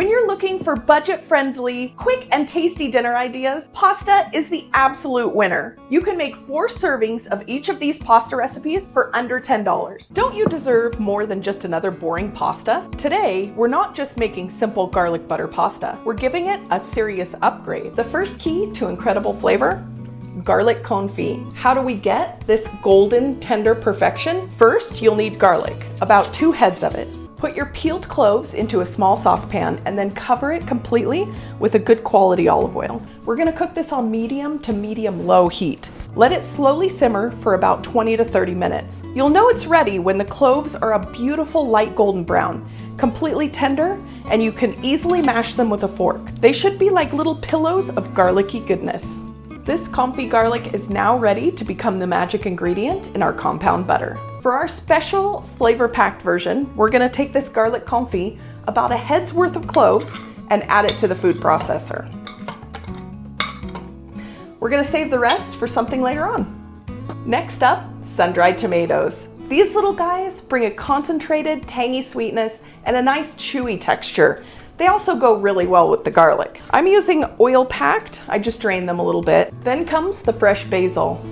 When you're looking for budget-friendly, quick and tasty dinner ideas, pasta is the absolute winner. You can make 4 servings of each of these pasta recipes for under $10. Don't you deserve more than just another boring pasta? Today, we're not just making simple garlic butter pasta. We're giving it a serious upgrade. The first key to incredible flavor? Garlic confit. How do we get this golden, tender perfection? First, you'll need garlic, about 2 heads of it. Put your peeled cloves into a small saucepan and then cover it completely with a good quality olive oil. We're gonna cook this on medium to medium-low heat. Let it slowly simmer for about 20 to 30 minutes. You'll know it's ready when the cloves are a beautiful light golden brown, completely tender, and you can easily mash them with a fork. They should be like little pillows of garlicky goodness. This confit garlic is now ready to become the magic ingredient in our compound butter. For our special flavor-packed version, we're gonna take this garlic confit, about a head's worth of cloves, and add it to the food processor. We're gonna save the rest for something later on. Next up, sun-dried tomatoes. These little guys bring a concentrated, tangy sweetness and a nice chewy texture. They also go really well with the garlic. I'm using oil packed, I just drained them a little bit. Then comes the fresh basil.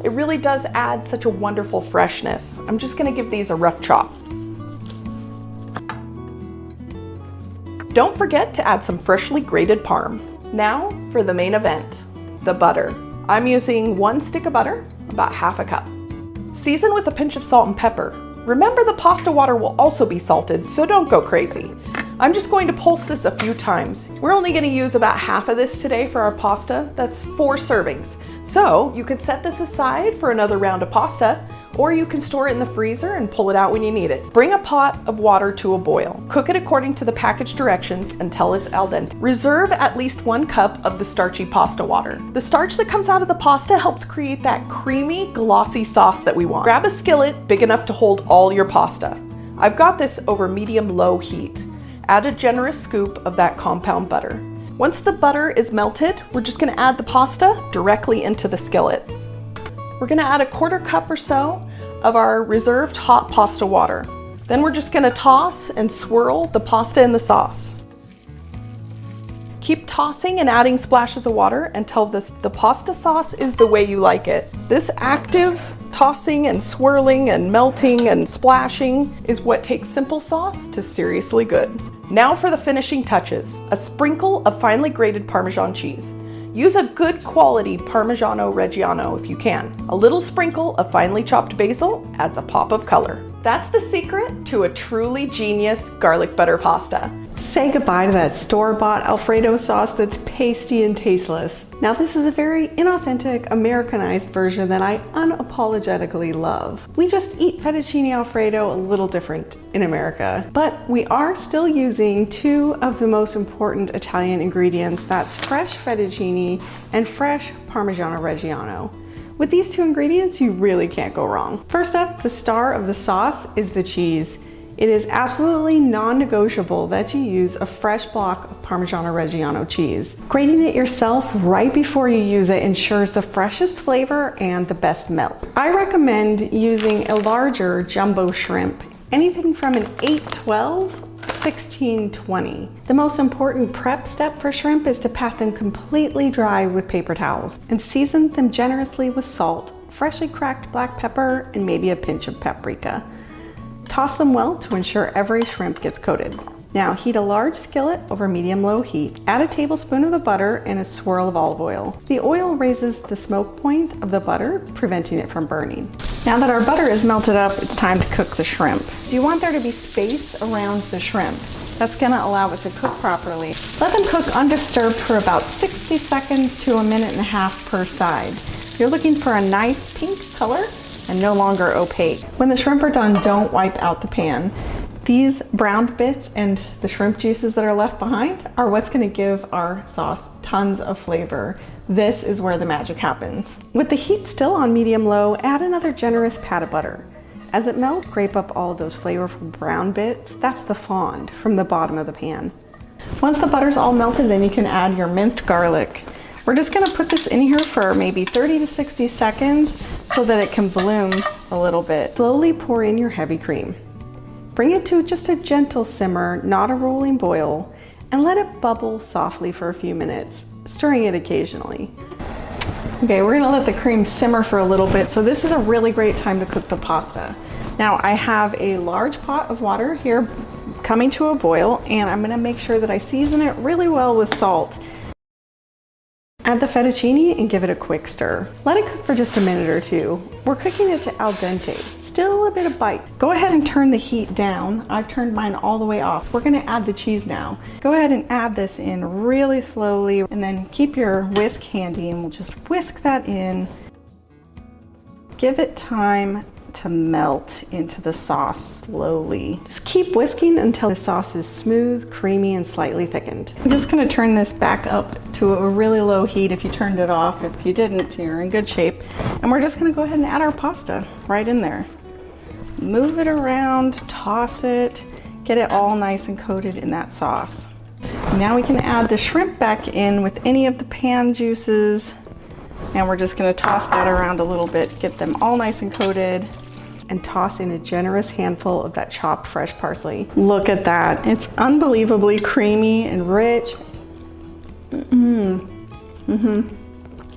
It really does add such a wonderful freshness. I'm just gonna give these a rough chop. Don't forget to add some freshly grated parm. Now for the main event, the butter. I'm using 1 stick of butter, about ½ cup. Season with a pinch of salt and pepper. Remember the pasta water will also be salted, so don't go crazy. I'm just going to pulse this a few times. We're only going to use about half of this today for our pasta. That's 4 servings. So you can set this aside for another round of pasta, or you can store it in the freezer and pull it out when you need it. Bring a pot of water to a boil. Cook it according to the package directions until it's al dente. Reserve at least 1 cup of the starchy pasta water. The starch that comes out of the pasta helps create that creamy, glossy sauce that we want. Grab a skillet big enough to hold all your pasta. I've got this over medium-low heat. Add a generous scoop of that compound butter. Once the butter is melted, we're just gonna add the pasta directly into the skillet. We're gonna add a 1/4 cup or so of our reserved hot pasta water. Then we're just gonna toss and swirl the pasta in the sauce. Keep tossing and adding splashes of water until the pasta sauce is the way you like it. This active tossing and swirling and melting and splashing is what takes simple sauce to seriously good. Now for the finishing touches, a sprinkle of finely grated Parmesan cheese. Use a good quality Parmigiano Reggiano if you can. A little sprinkle of finely chopped basil adds a pop of color. That's the secret to a truly genius garlic butter pasta. Say goodbye to that store-bought Alfredo sauce that's pasty and tasteless. Now this is a very inauthentic, Americanized version that I unapologetically love. We just eat fettuccine Alfredo a little different in America, but we are still using 2 of the most important Italian ingredients. That's fresh fettuccine and fresh Parmigiano Reggiano. With these 2 ingredients, you really can't go wrong. First up, the star of the sauce is the cheese. It is absolutely non-negotiable that you use a fresh block of Parmigiano Reggiano cheese. Grating it yourself right before you use it ensures the freshest flavor and the best melt. I recommend using a larger jumbo shrimp, anything from an 8-12, 16-20. The most important prep step for shrimp is to pat them completely dry with paper towels and season them generously with salt, freshly cracked black pepper, and maybe a pinch of paprika. Toss them well to ensure every shrimp gets coated. Now heat a large skillet over medium-low heat. Add a tablespoon of the butter and a swirl of olive oil. The oil raises the smoke point of the butter, preventing it from burning. Now that our butter is melted up, it's time to cook the shrimp. You want there to be space around the shrimp. That's gonna allow it to cook properly. Let them cook undisturbed for about 60 seconds to 1.5 minutes per side. You're looking for a nice pink color and no longer opaque. When the shrimp are done, don't wipe out the pan. These browned bits and the shrimp juices that are left behind are what's gonna give our sauce tons of flavor. This is where the magic happens. With the heat still on medium-low, add another generous pat of butter. As it melts, scrape up all of those flavorful brown bits. That's the fond from the bottom of the pan. Once the butter's all melted, then you can add your minced garlic. We're just gonna put this in here for maybe 30 to 60 seconds so that it can bloom a little bit. Slowly pour in your heavy cream. Bring it to just a gentle simmer, not a rolling boil, and let it bubble softly for a few minutes, stirring it occasionally. Okay, we're gonna let the cream simmer for a little bit, so this is a really great time to cook the pasta. Now I have a large pot of water here coming to a boil, and I'm gonna make sure that I season it really well with salt. Add the fettuccine and give it a quick stir. Let it cook for just a minute or two. We're cooking it to al dente, still a bit of bite. Go ahead and turn the heat down. I've turned mine all the way off. We're gonna add the cheese now. Go ahead and add this in really slowly, and then keep your whisk handy and we'll just whisk that in. Give it time to melt into the sauce slowly. Just keep whisking until the sauce is smooth, creamy, and slightly thickened. I'm just gonna turn this back up to a really low heat if you turned it off. If you didn't, you're in good shape. And we're just gonna go ahead and add our pasta right in there. Move it around, toss it, get it all nice and coated in that sauce. Now we can add the shrimp back in with any of the pan juices. And we're just gonna toss that around a little bit, get them all nice and coated, and toss in a generous handful of that chopped fresh parsley. Look at that. It's unbelievably creamy and rich. And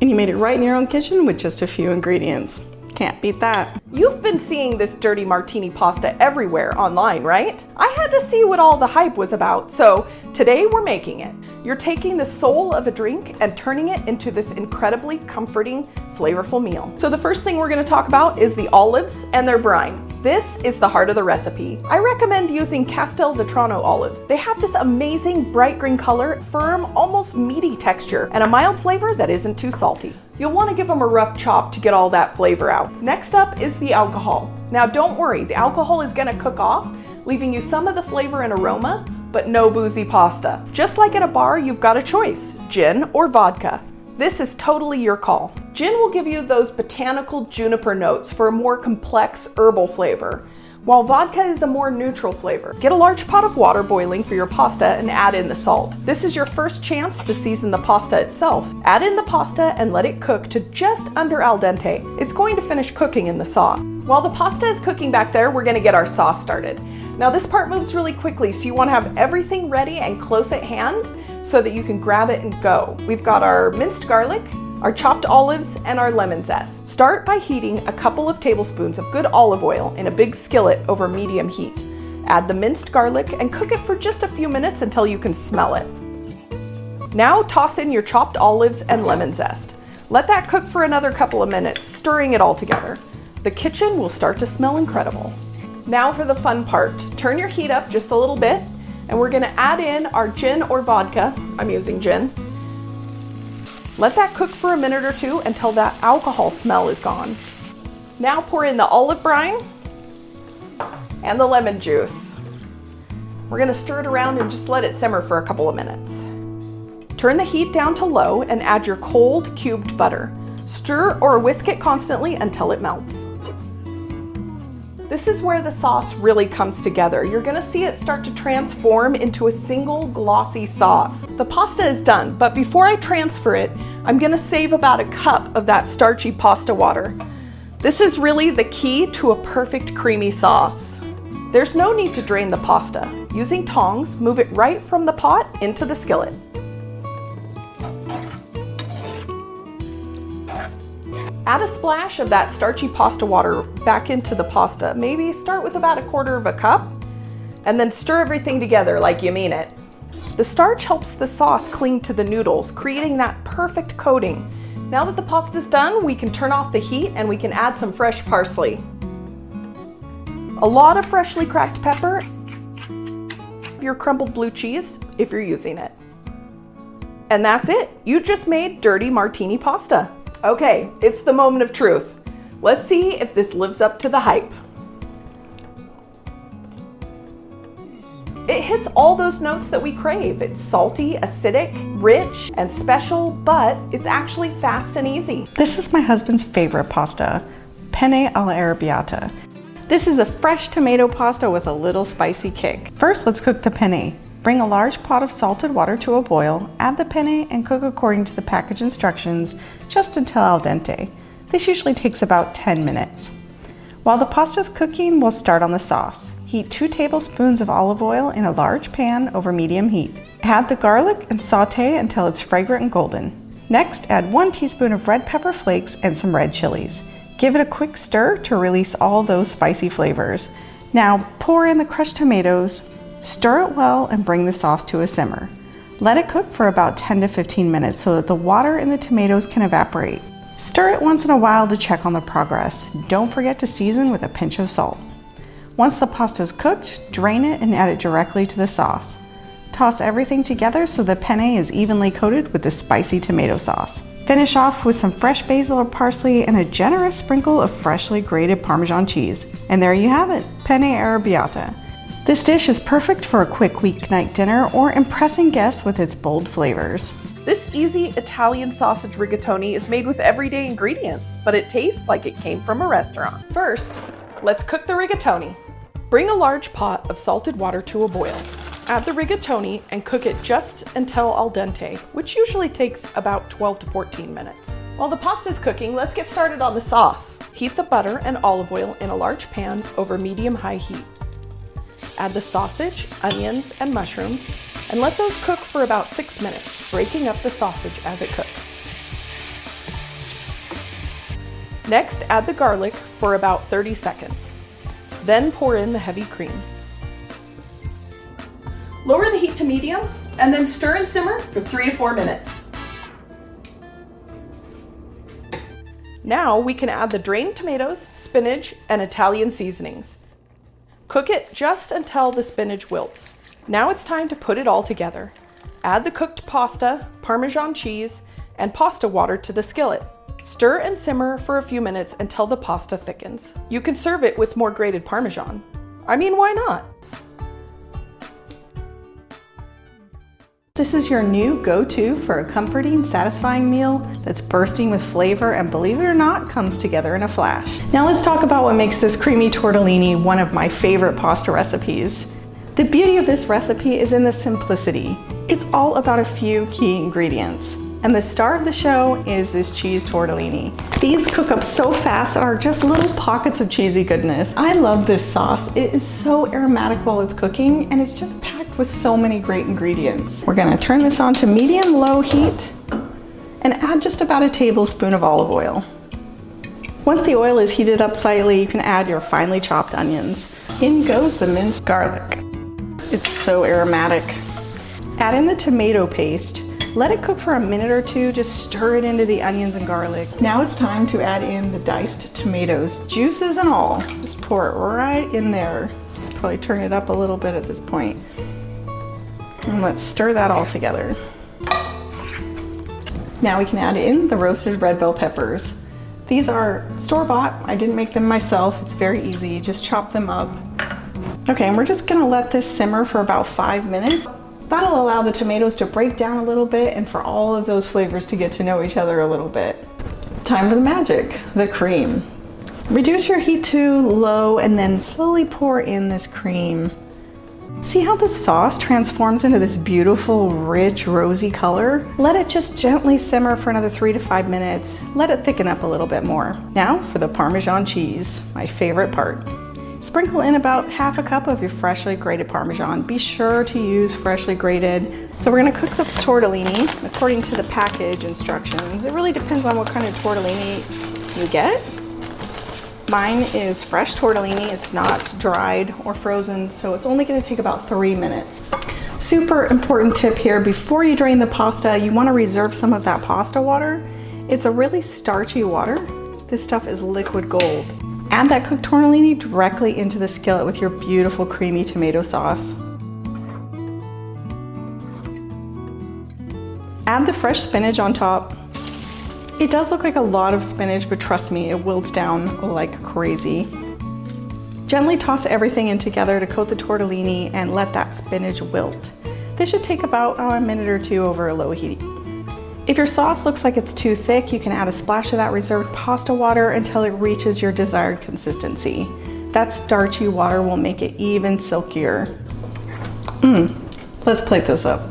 you made it right in your own kitchen with just a few ingredients. Can't beat that. You've been seeing this dirty martini pasta everywhere online, right? I had to see what all the hype was about, so today we're making it. You're taking the soul of a drink and turning it into this incredibly comforting, flavorful meal. So the first thing we're gonna talk about is the olives and their brine. This is the heart of the recipe. I recommend using Castelvetrano olives. They have this amazing bright green color, firm, almost meaty texture, and a mild flavor that isn't too salty. You'll want to give them a rough chop to get all that flavor out. Next up is the alcohol. Now don't worry, the alcohol is gonna cook off, leaving you some of the flavor and aroma, but no boozy pasta. Just like at a bar, you've got a choice, gin or vodka. This is totally your call. Gin will give you those botanical juniper notes for a more complex herbal flavor, while vodka is a more neutral flavor. Get a large pot of water boiling for your pasta and add in the salt. This is your first chance to season the pasta itself. Add in the pasta and let it cook to just under al dente. It's going to finish cooking in the sauce. While the pasta is cooking back there, we're gonna get our sauce started. Now this part moves really quickly, so you wanna have everything ready and close at hand so that you can grab it and go. We've got our minced garlic, our chopped olives, and our lemon zest. Start by heating a couple of tablespoons of good olive oil in a big skillet over medium heat. Add the minced garlic and cook it for just a few minutes until you can smell it. Now toss in your chopped olives and lemon zest. Let that cook for another couple of minutes, stirring it all together. The kitchen will start to smell incredible. Now for the fun part. Turn your heat up just a little bit, and we're gonna add in our gin or vodka. I'm using gin. Let that cook for a minute or two until that alcohol smell is gone. Now pour in the olive brine and the lemon juice. We're gonna stir it around and just let it simmer for a couple of minutes. Turn the heat down to low and add your cold cubed butter. Stir or whisk it constantly until it melts. This is where the sauce really comes together. You're gonna see it start to transform into a single glossy sauce. The pasta is done, but before I transfer it, I'm gonna save about a cup of that starchy pasta water. This is really the key to a perfect creamy sauce. There's no need to drain the pasta. Using tongs, move it right from the pot into the skillet. Add a splash of that starchy pasta water back into the pasta. Maybe start with about 1/4 of a cup and then stir everything together like you mean it. The starch helps the sauce cling to the noodles, creating that perfect coating. Now that the pasta's done, we can turn off the heat and we can add some fresh parsley. A lot of freshly cracked pepper, your crumbled blue cheese if you're using it. And that's it. You just made dirty martini pasta. Okay, it's the moment of truth. Let's see if this lives up to the hype. It hits all those notes that we crave. It's salty, acidic, rich, and special, but it's actually fast and easy. This is my husband's favorite pasta, penne all-Arrabiatta. This is a fresh tomato pasta with a little spicy kick. First, let's cook the penne. Bring a large pot of salted water to a boil, add the penne, and cook according to the package instructions just until al dente. This usually takes about 10 minutes. While the pasta's cooking, we'll start on the sauce. Heat 2 tablespoons of olive oil in a large pan over medium heat. Add the garlic and saute until it's fragrant and golden. Next, add 1 teaspoon of red pepper flakes and some red chilies. Give it a quick stir to release all those spicy flavors. Now pour in the crushed tomatoes, stir it well, and bring the sauce to a simmer. Let it cook for about 10 to 15 minutes so that the water in the tomatoes can evaporate. Stir it once in a while to check on the progress. Don't forget to season with a pinch of salt. Once the pasta is cooked, drain it and add it directly to the sauce. Toss everything together so the penne is evenly coated with the spicy tomato sauce. Finish off with some fresh basil or parsley and a generous sprinkle of freshly grated Parmesan cheese. And there you have it, penne arrabbiata. This dish is perfect for a quick weeknight dinner or impressing guests with its bold flavors. This easy Italian sausage rigatoni is made with everyday ingredients, but it tastes like it came from a restaurant. First, let's cook the rigatoni. Bring a large pot of salted water to a boil. Add the rigatoni and cook it just until al dente, which usually takes about 12 to 14 minutes. While the pasta is cooking, let's get started on the sauce. Heat the butter and olive oil in a large pan over medium-high heat. Add the sausage, onions, and mushrooms, and let those cook for about 6 minutes, breaking up the sausage as it cooks. Next, add the garlic for about 30 seconds. Then pour in the heavy cream. Lower the heat to medium and then stir and simmer for 3 to 4 minutes. Now we can add the drained tomatoes, spinach, and Italian seasonings. Cook it just until the spinach wilts. Now it's time to put it all together. Add the cooked pasta, Parmesan cheese, and pasta water to the skillet. Stir and simmer for a few minutes until the pasta thickens. You can serve it with more grated Parmesan. I mean, why not? This is your new go-to for a comforting, satisfying meal that's bursting with flavor and, believe it or not, comes together in a flash. Now let's talk about what makes this creamy tortellini one of my favorite pasta recipes. The beauty of this recipe is in the simplicity. It's all about a few key ingredients. And the star of the show is this cheese tortellini. These cook up so fast and are just little pockets of cheesy goodness. I love this sauce. It is so aromatic while it's cooking, and it's just packed with so many great ingredients. We're gonna turn this on to medium-low heat and add just about a tablespoon of olive oil. Once the oil is heated up slightly, you can add your finely chopped onions. In goes the minced garlic. It's so aromatic. Add in the tomato paste. Let it cook for a minute or two, just stir it into the onions and garlic. Now it's time to add in the diced tomatoes, juices and all. Just pour it right in there. Probably turn it up a little bit at this point. And let's stir that all together. Now we can add in the roasted red bell peppers. These are store-bought. I didn't make them myself. It's very easy. Just chop them up. Okay, and we're just gonna let this simmer for about 5 minutes. That'll allow the tomatoes to break down a little bit and for all of those flavors to get to know each other a little bit. Time for the magic, the cream. Reduce your heat to low and then slowly pour in this cream. See how the sauce transforms into this beautiful, rich, rosy color? Let it just gently simmer for another 3 to 5 minutes. Let it thicken up a little bit more. Now for the Parmesan cheese, my favorite part. Sprinkle in about half a cup of your freshly grated Parmesan. Be sure to use freshly grated. So we're gonna cook the tortellini according to the package instructions. It really depends on what kind of tortellini you get. Mine is fresh tortellini. It's not dried or frozen, so it's only gonna take about 3 minutes. Super important tip here, before you drain the pasta, you wanna reserve some of that pasta water. It's a really starchy water. This stuff is liquid gold. Add that cooked tortellini directly into the skillet with your beautiful creamy tomato sauce. Add the fresh spinach on top. It does look like a lot of spinach, but trust me, it wilts down like crazy. Gently toss everything in together to coat the tortellini and let that spinach wilt. This should take about a minute or two over a low heat. If your sauce looks like it's too thick, you can add a splash of that reserved pasta water until it reaches your desired consistency. That starchy water will make it even silkier. Let's plate this up.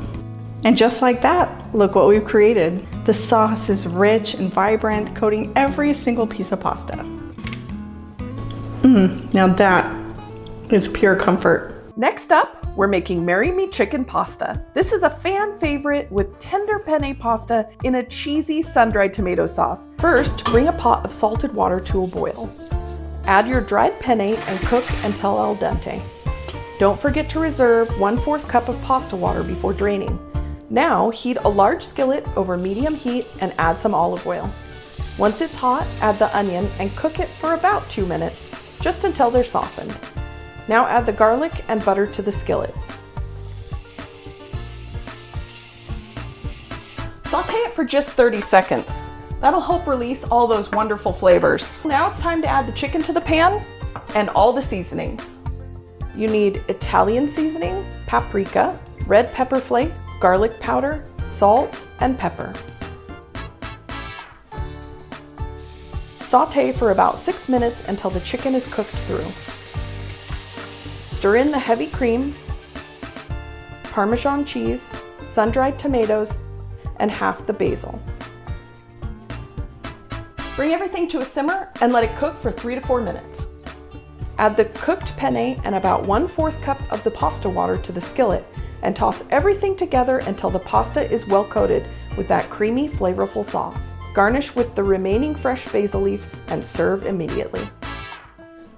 And just like that, look what we've created. The sauce is rich and vibrant, coating every single piece of pasta. Now that is pure comfort. Next up, we're making Marry Me chicken pasta. This is a fan favorite with tender penne pasta in a cheesy sun-dried tomato sauce. First, bring a pot of salted water to a boil. Add your dried penne and cook until al dente. Don't forget to reserve 1/4 cup of pasta water before draining. Now, heat a large skillet over medium heat and add some olive oil. Once it's hot, add the onion and cook it for about 2 minutes, just until they're softened. Now add the garlic and butter to the skillet. Saute it for just 30 seconds. That'll help release all those wonderful flavors. Now it's time to add the chicken to the pan and all the seasonings. You need Italian seasoning, paprika, red pepper flake, garlic powder, salt, and pepper. Saute for about 6 minutes until the chicken is cooked through. Stir in the heavy cream, Parmesan cheese, sun-dried tomatoes, and half the basil. Bring everything to a simmer and let it cook for 3 to 4 minutes. Add the cooked penne and about 1/4 cup of the pasta water to the skillet and toss everything together until the pasta is well coated with that creamy, flavorful sauce. Garnish with the remaining fresh basil leaves and serve immediately.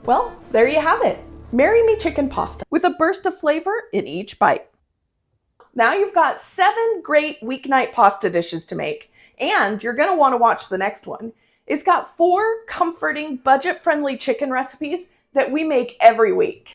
Well, there you have it. Marry Me chicken pasta with a burst of flavor in each bite. Now you've got 7 great weeknight pasta dishes to make, and you're gonna wanna watch the next one. It's got 4 comforting, budget-friendly chicken recipes that we make every week.